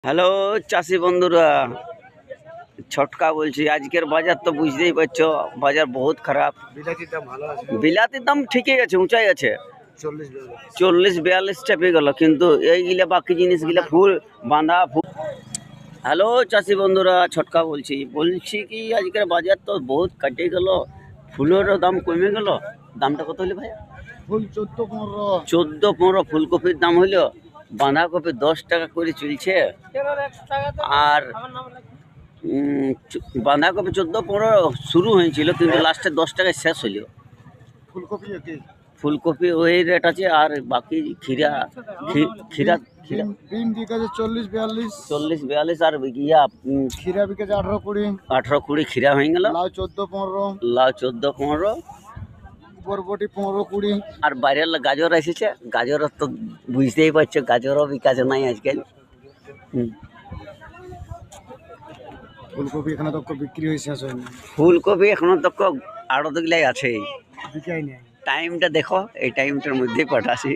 Hello চাষি বন্ধুরা, ছটকা বলছি। আজকের বাজার তো বুঝতেই পারছো, বাজার বহুত খারাপ। বিলাতির দাম ঠিকই আছে, উঁচাই আছে, 40-42 চাপে গেল, কিন্তু এইগুলা বাকি জিনিসগুলা ফুল বাঁধা ফুল। হ্যালো চাষি বন্ধুরা, ছটকা বলছি কি আজকের বাজার তো বহুত কাটে গেল, ফুলেরও দাম কমে গেল। দামটা কত হলো ভাই? ফুল 14-15। 14-15 ফুলকপির দাম হইলো। বাঁধাকপি 10 টাকা করে চলছে। আর বাঁধাকপি 14-15 শুরু হয়েছিল, কিন্তু লাস্টে 10 টাকায় শেষ হইল। ফুলকপি ওই রেট আছে। আর বাকি খিরা খিরা খিরা বিন বিকেছে 40-42। 40-42। আর ইয়া খিরা বিকেছে 18-20। 18-20 খিরা হয়ে গেল। লাউ 14-15। লাউ 14-15। বরবটি 15-20। আর বাইরের গাজর এসেছে। গাজর তো বুঝতেই পারছো, গাজরও বিকাছে নাই আজকাল। ফুলকপি এখানে তো বিক্রি হয়ে শেষ হয়নি। ফুলকপি এখনো তো আড়ত গিলাই আছে। বিকাই নেই। টাইমটা দেখো, এই টাইমটার মধ্যেই পাঠাছি।